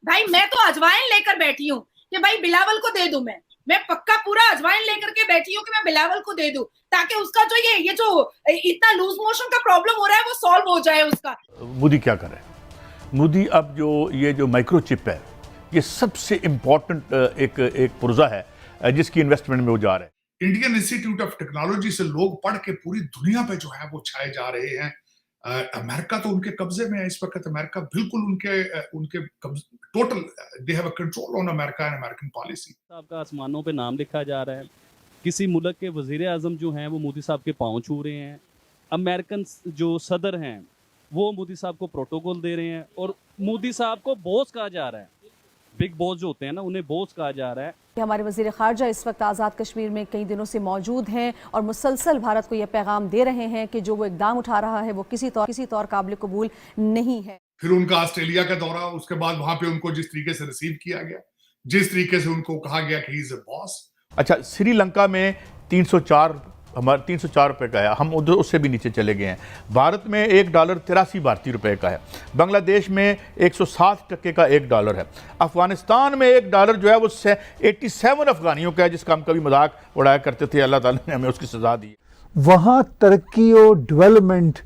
भाई मैं तो अजवाइन लेकर बैठी हूँ कि भाई बिलावल को दे दूं। मैं पक्का पूरा अजवाइन लेकर के बैठी हूँ कि मैं बिलावल को दे दूं, ताकि उसका जो ये जो इतना लूज मोशन का प्रॉब्लम हो रहा है वो सॉल्व हो जाए उसका। मोदी क्या कर रहे हैं? मोदी अब जो ये जो माइक्रोचिप है, ये सबसे इंपॉर्टेंट एक एक पुर्जा है जिसकी इन्वेस्टमेंट में वो जा रहे हैं। इंडियन इंस्टीट्यूट ऑफ टेक्नोलॉजी से लोग पढ़ के पूरी दुनिया पे जो है वो छाए जा रहे हैं। अमेरिका तो उनके कब्जे में है इस वक्त। अमेरिका बिल्कुल उनके total they have a control on America and American policy. साहब का आसमानों पे नाम लिखा जा रहा है। किसी मुल्क के वजीर आजम जो हैं वो मोदी साहब के पाँव छू रहे हैं। अमेरिकन जो सदर हैं वो मोदी साहब को प्रोटोकॉल दे रहे हैं और मोदी साहब को बॉस कहा जा रहा है। बिग बॉस जो होते हैं ना, उन्हें बॉस कहा जा रहा है। हमारे वजीर खारजा इस वक्त आज़ाद कश्मीर में कई दिनों से मौजूद हैं और मुसलसल भारत को यह पैगाम दे रहे हैं कि जो वो इकदाम उठा रहा है वो किसी तौर काबिल कबूल नहीं है। फिर उनका ऑस्ट्रेलिया का दौरा, उसके बाद वहां पे उनको जिस तरीके से रिसीव किया गया, जिस तरीके से उनको कहा गया कि ही इज अ बॉस। अच्छा, श्रीलंका में 304 हमारा 304 रुपये का है, हम उधर उससे भी नीचे चले गए हैं। भारत में $1 83 भारतीय रुपए का है। बांग्लादेश में 160% का $1 है। अफगानिस्तान में $1 जो है वो 87 अफगानियों का है, जिसका हम कभी मजाक उड़ाया करते थे। अल्लाह ताला ने हमें उसकी सजा दी। वहाँ तरक्की और डेवलपमेंट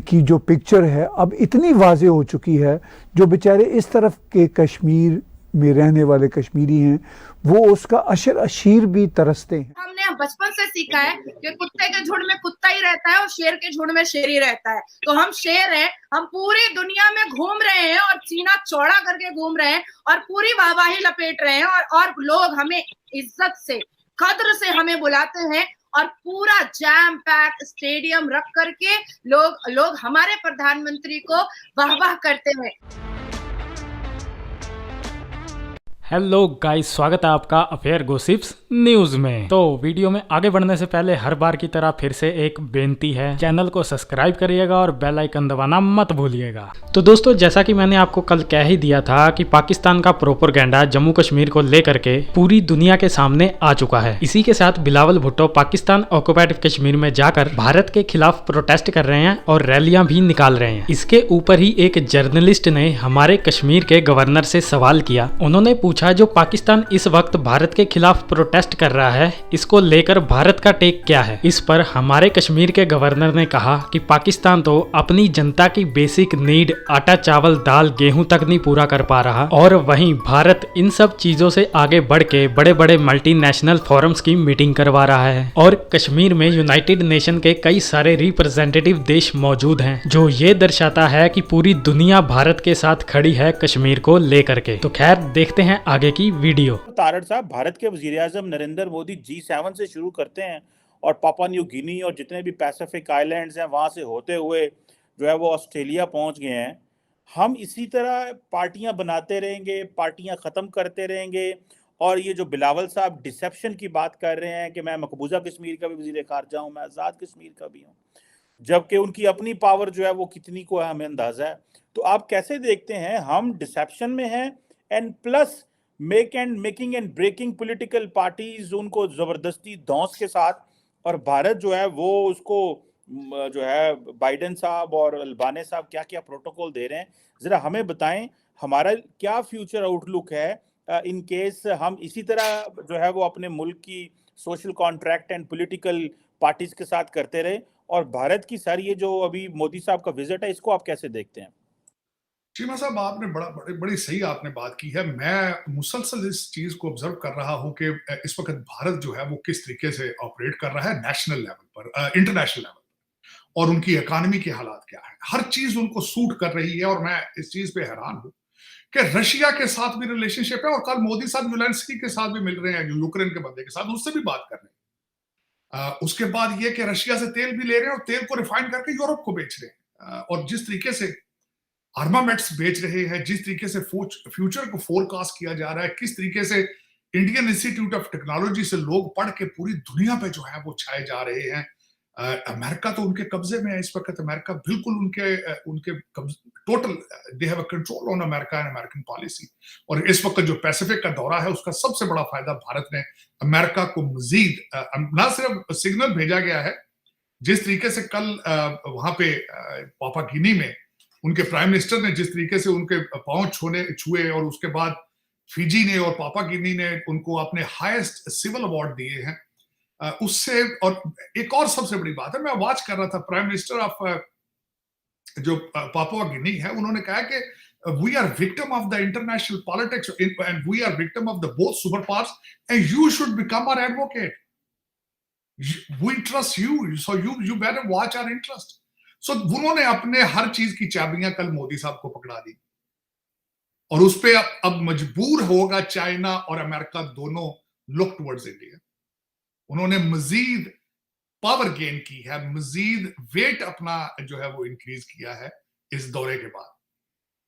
की जो पिक्चर है अब इतनी वाज़ेह हो चुकी है, जो बेचारे इस तरफ के कश्मीर में रहने वाले कश्मीरी हैं वो उसका अशर अशीर भी तरसते हैं। हमने बचपन से सीखा है कि कुत्ते के झुंड में कुत्ता ही रहता है और शेर के झुंड में शेर ही रहता है। तो हम शेर हैं, हम पूरी दुनिया में घूम रहे हैं और सीना चौड़ा करके घूम रहे हैं और पूरी वाहवाही लपेट रहे हैं और लोग हमें इज्जत से, कद्र से हमें बुलाते हैं और पूरा जैम पैक स्टेडियम रख करके लोग हमारे प्रधानमंत्री को वाह करते हैं। हेलो गाइस, स्वागत है आपका अफेयर गॉसिप्स न्यूज में। तो वीडियो में आगे बढ़ने से पहले हर बार की तरह फिर से एक बेनती है, चैनल को सब्सक्राइब करिएगा और बेल आइकन दबाना मत भूलिएगा। तो दोस्तों, जैसा कि मैंने आपको कल कह ही दिया था कि पाकिस्तान का प्रोपेगेंडा जम्मू कश्मीर को लेकर के पूरी दुनिया के सामने आ चुका है। इसी के साथ बिलावल भुट्टो पाकिस्तान ऑक्युपाइड कश्मीर में जाकर भारत के खिलाफ प्रोटेस्ट कर रहे हैं और रैलियां भी निकाल रहे हैं। इसके ऊपर ही एक जर्नलिस्ट ने हमारे कश्मीर के गवर्नर से सवाल किया। उन्होंने पूछा, जो पाकिस्तान इस वक्त भारत के खिलाफ प्रोटेस्ट कर रहा है, इसको लेकर भारत का टेक क्या है। इस पर हमारे कश्मीर के गवर्नर ने कहा कि पाकिस्तान तो अपनी जनता की बेसिक नीड आटा चावल दाल गेहूं तक नहीं पूरा कर पा रहा, और वहीं भारत इन सब चीजों से आगे बढ़ के बड़े बड़े मल्टीनेशनल फोरम्स की मीटिंग करवा रहा है और कश्मीर में यूनाइटेड नेशन के कई सारे रिप्रेजेंटेटिव देश मौजूद हैं, जो ये दर्शाता है कि पूरी दुनिया भारत के साथ खड़ी है कश्मीर को लेकर के। तो खैर, देखते हैं आगे की वीडियो। तारड़ साहब, भारत के वजीर आजम नरेंद्र मोदी G7 से शुरू करते हैं और पापुआ न्यू गिनी और जितने भी पैसिफिक आइलैंड्स हैं वहां से होते हुए जो है वो ऑस्ट्रेलिया पहुंच गए हैं। हम इसी तरह पार्टियां बनाते रहेंगे, पार्टियां खत्म करते रहेंगे। और ये जो बिलावल साहब डिसेप्शन की बात कर रहे हैं कि मैं मकबूजा कश्मीर का भी वजीर खारजा हूँ, मैं आज़ाद कश्मीर का भी हूँ, जबकि उनकी अपनी पावर जो है वो कितनी को है हमें अंदाजा है। तो आप कैसे देखते हैं, हम डिसेप्शन में हैं and plus making and breaking political parties उनको जबरदस्ती धौंस के साथ, और भारत जो है वो उसको जो है बाइडेन साहब और अल्बाने साहब क्या क्या प्रोटोकॉल दे रहे हैं। जरा हमें बताएं हमारा क्या फ्यूचर आउटलुक है इन केस हम इसी तरह जो है वो अपने मुल्क की social contract and political parties के साथ करते रहे। और भारत की सारी ये जो अभी मोदी साहब का विजिट है, इसको आप कैसे देखते हैं? चीमा साहब, आपने बड़ी सही आपने बात की है। मैं मुसलसल इस चीज को ऑब्जर्व कर रहा हूं कि इस वक्त भारत जो है वो किस तरीके से ऑपरेट कर रहा है नेशनल लेवल पर, इंटरनेशनल लेवल पर, और उनकी इकोनॉमी के हालात क्या है। हर चीज उनको सूट कर रही है और मैं इस चीज पे हैरान हूं कि रशिया के साथ भी रिलेशनशिप है और कल मोदी साहब ज़ेलेंस्की के साथ भी मिल रहे हैं, यूक्रेन के बंदे के साथ, उससे भी बात कर रहे हैं। उसके बाद ये कि रशिया से तेल भी ले रहे हैं और तेल को रिफाइन करके यूरोप को बेच रहे हैं। और जिस तरीके से आर्मामेंट्स बेच रहे हैं, जिस तरीके से फ्यूचर को फोरकास्ट किया जा रहा है, किस तरीके से इंडियन इंस्टीट्यूट ऑफ टेक्नोलॉजी से लोग पढ़ के पूरी दुनिया पे जो है वो छाए जा रहे हैं। अमेरिका तो उनके कब्जे में है इस वक्त। अमेरिका बिल्कुल उनके total they have a control on America and American policy. और इस वक्त जो पैसिफिक का दौरा है उसका सबसे बड़ा फायदा भारत ने अमेरिका को मजीद ना सिर्फ सिग्नल भेजा गया है, जिस तरीके से कल वहां पे पापुआ गिनी में उनके प्राइम मिनिस्टर ने जिस तरीके से उनके पांव छुए और उसके बाद फिजी ने और पापा गिनी ने उनको अपने हाईएस्ट सिविल अवार्ड दिए हैं, उससे। और एक और सबसे बड़ी बात है, मैं वॉच कर रहा था, प्राइम मिनिस्टर ऑफ जो पापुआ गिनी है, उन्होंने कहा कि we are victim of the international politics and we are victim of the both superpowers and you should become our advocate. We trust you, so you better watch our interest. So उन्होंने अपने हर चीज की चाबियां कल मोदी साहब को पकड़ा दी और उस पे अब मजबूर होगा चाइना और अमेरिका दोनों लुक टुवर्ड्स इंडिया। उन्होंने मजीद पावर गेन की है, मजीद वेट अपना जो है वो इंक्रीज किया है इस दौरे के बाद।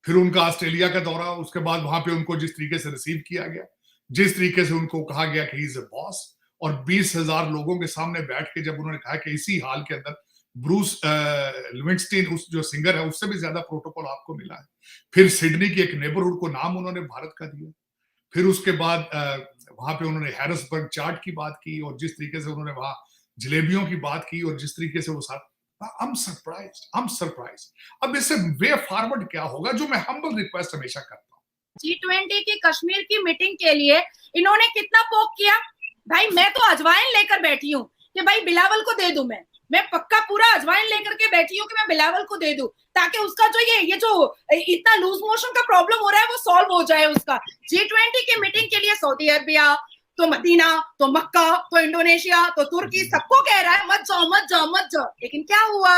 फिर उनका ऑस्ट्रेलिया का दौरा, उसके बाद वहां पे उनको जिस तरीके से रिसीव किया गया, जिस तरीके से उनको कहा गया कि ही इज अ बॉस, और 20,000 लोगों के सामने बैठ के जब उन्होंने कहा कि इसी हाल के अंदर ब्रूस लिविंगस्टीन, उस जो सिंगर है, उससे भी ज्यादा प्रोटोकॉल आपको मिला है। फिर सिडनी की एक नेबरहुड को नाम उन्होंने भारत का दिया। फिर उसके बाद वहां पे उन्होंने हैरिसबर्ग चार्ट की बात की और जिस तरीके से उन्होंने वहां जलेबियों की बात की और जिस तरीके से वो साथ, I'm surprised. अब इससे वे फॉरवर्ड क्या होगा, जो मैं हम्बल रिक्वेस्ट हमेशा करता हूँ। G20 की कश्मीर की मीटिंग के लिए इन्होंने कितना पोक किया भाई। मैं तो अजवाइन लेकर बैठी हूँ कि भाई बिलावल को दे दूं, मैं पक्का पूरा अजवाइन लेकर के बैठी हूँ कि मैं बिलावल को दे दूं, ताकि उसका जो ये जो इतना लूज मोशन का प्रॉब्लम हो रहा है वो सॉल्व हो जाए उसका। G20 की मीटिंग के लिए सऊदी अरबिया, तो मदीना, तो मक्का, तो इंडोनेशिया, तो तुर्की सबको कह रहा है मत जाओ मत जाओ मत जाओ। लेकिन क्या हुआ,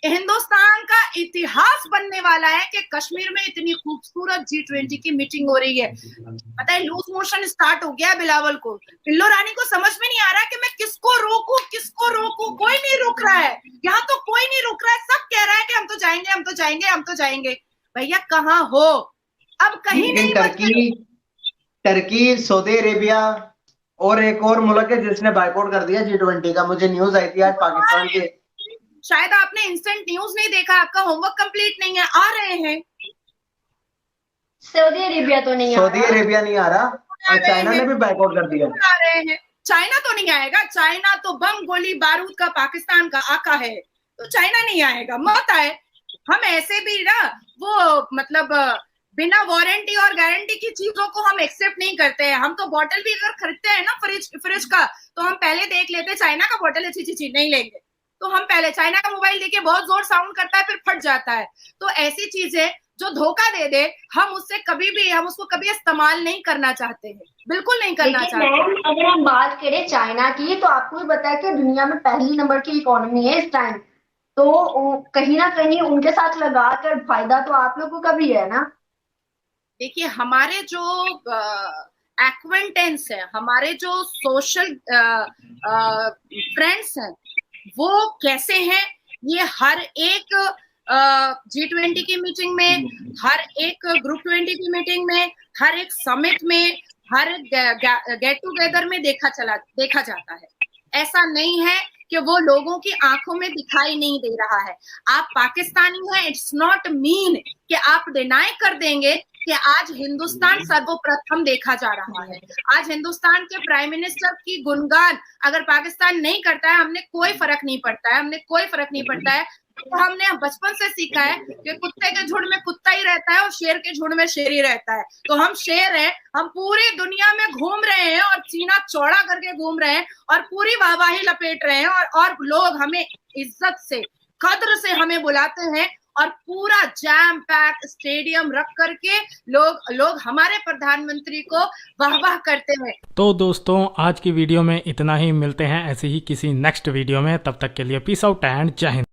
हिंदुस्तान का इतिहास बनने वाला है कि कश्मीर में इतनी खूबसूरत G20 की मीटिंग हो रही है। पता है लूज मोशन स्टार्ट हो गया बिलावल को, पिल्लो रानी को समझ में नहीं आ रहा है कि मैं किसको रोकूं, कोई नहीं रुक रहा है, यहाँ तो कोई नहीं रुक रहा है, सब कह रहा है कि हम तो जाएंगे हम तो जाएंगे हम तो जाएंगे। भैया कहाँ हो, अब कहीं नहीं। टर्की, सऊदी अरेबिया और एक और मुल्क है जिसने बायकॉट कर दिया G20 का। मुझे न्यूज आई थी आज पाकिस्तान के। शायद आपने इंस्टेंट न्यूज नहीं देखा, आपका होमवर्क कंप्लीट नहीं है। आ रहे हैं सऊदी अरेबिया तो नहीं, सऊदी अरेबिया नहीं आ रहा और चाइना ने भी बायकॉट कर दिया। आ रहे हैं, चाइना तो नहीं आएगा, चाइना तो बम गोली बारूद का पाकिस्तान का आका है, तो चाइना नहीं आएगा, मत आए। हम ऐसे भी ना वो मतलब बिना वारंटी और गारंटी की चीजों को हम एक्सेप्ट नहीं करते हैं। हम तो बॉटल भी अगर खरीदते हैं ना फ्रिज का, तो हम पहले देख लेते हैं चाइना का बॉटल है, छी नहीं लेंगे। तो हम पहले चाइना का मोबाइल देखिए बहुत जोर साउंड करता है फिर फट जाता है। तो ऐसी चीजें जो धोखा दे दे, हम उसको कभी इस्तेमाल नहीं करना चाहते हैं, बिल्कुल नहीं करना चाहते। अगर हम बात करें चाइना की, तो आपको भी पता है कि दुनिया में पहली नंबर की इकोनॉमी है इस टाइम, तो कहीं ना कहीं उनके साथ लगा कर फायदा तो आप लोगों का भी है ना। देखिए हमारे जो एक्वेंटेंस है, हमारे जो सोशल फ्रेंड्स हैं, वो कैसे हैं, ये हर एक G20 की मीटिंग में, हर एक ग्रुप 20 की मीटिंग में, हर एक समिट में, हर गेट टुगेदर में देखा जाता है। ऐसा नहीं है कि वो लोगों की आंखों में दिखाई नहीं दे रहा है। आप पाकिस्तानी हैं, इट्स नॉट मीन कि आप डिनाई कर देंगे कि आज हिंदुस्तान सर्वप्रथम देखा जा रहा है। आज हिंदुस्तान के प्राइम मिनिस्टर की गुणगान अगर पाकिस्तान नहीं करता है, हमने कोई फर्क नहीं पड़ता है। तो हमने बचपन से सीखा है कि कुत्ते के झुंड में कुत्ता ही रहता है और शेर के झुंड में शेर ही रहता है। तो हम शेर हैं, हम पूरी दुनिया में घूम रहे हैं और सीना चौड़ा करके घूम रहे हैं और पूरी वाहवाही लपेट रहे हैं और लोग हमें इज्जत से, कद्र से हमें बुलाते हैं और पूरा जैम पैक स्टेडियम रख करके लोग हमारे प्रधानमंत्री को वाह करते हैं। तो दोस्तों आज की वीडियो में इतना ही, मिलते हैं ऐसे ही किसी नेक्स्ट वीडियो में, तब तक के लिए पीस आउट एंड जय हिंद।